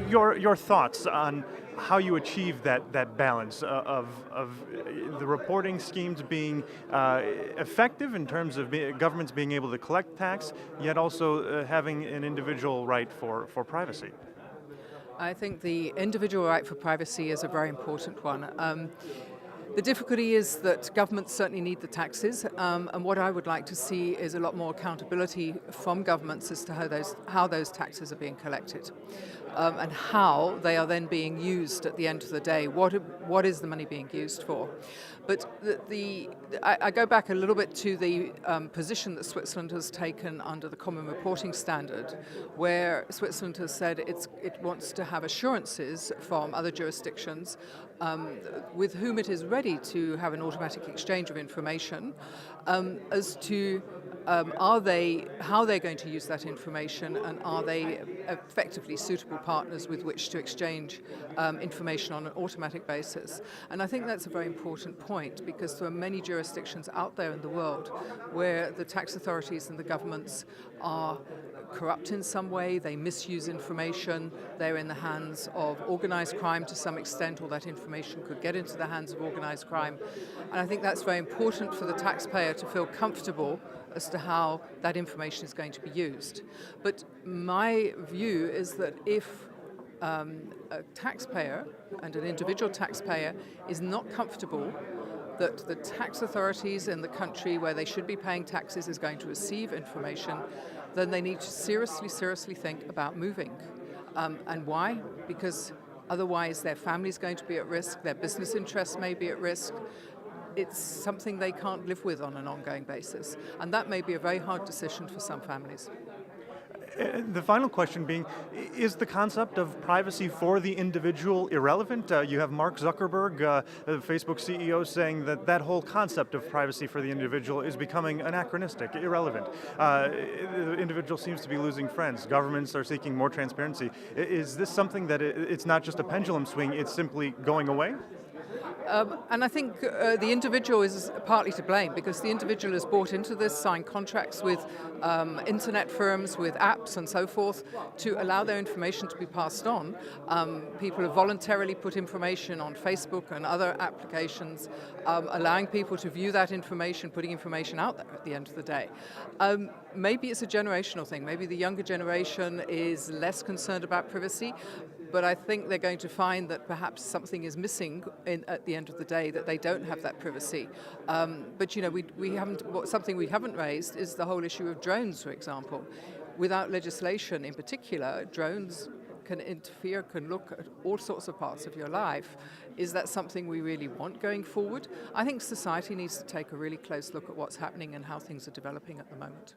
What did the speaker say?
Your thoughts on how you achieve that balance of the reporting schemes being effective in terms of governments being able to collect tax, yet also having an individual right for privacy. I think the individual right for privacy is a very important one. The difficulty is that governments certainly need the taxes, and what I would like to see is a lot more accountability from governments as to how those taxes are being collected, and how they are then being used at the end of the day. What is the money being used for? But I go back a little bit to the position that Switzerland has taken under the Common Reporting Standard, where Switzerland has said it wants to have assurances from other jurisdictions with whom it is ready to have an automatic exchange of information as to how they're going to use that information, and are they effectively suitable partners with which to exchange information on an automatic basis. And I think that's a very important point, because there are many jurisdictions out there in the world where the tax authorities and the governments are corrupt in some way, they misuse information, they're in the hands of organized crime to some extent, or that information could get into the hands of organized crime. And I think that's very important for the taxpayer to feel comfortable as to how that information is going to be used. But my view is that if a taxpayer and an individual taxpayer is not comfortable that the tax authorities in the country where they should be paying taxes is going to receive information, then they need to seriously think about moving. And why? Because otherwise their family is going to be at risk, their business interests may be at risk. It's something they can't live with on an ongoing basis. And that may be a very hard decision for some families. The final question being, is the concept of privacy for the individual irrelevant? You have Mark Zuckerberg, the Facebook CEO, saying that whole concept of privacy for the individual is becoming anachronistic, irrelevant. The individual seems to be losing friends. Governments are seeking more transparency. Is this something that it's not just a pendulum swing, it's simply going away? And I think the individual is partly to blame, because the individual has bought into this, signed contracts with internet firms, with apps and so forth, to allow their information to be passed on. People have voluntarily put information on Facebook and other applications, allowing people to view that information, putting information out there at the end of the day. Maybe it's a generational thing. Maybe the younger generation is less concerned about privacy, but I think they're going to find that perhaps something is missing at the end of the day, that they don't have that privacy. But something we haven't raised is the whole issue of drones, for example. Without legislation in particular, drones can interfere, can look at all sorts of parts of your life. Is that something we really want going forward? I think society needs to take a really close look at what's happening and how things are developing at the moment.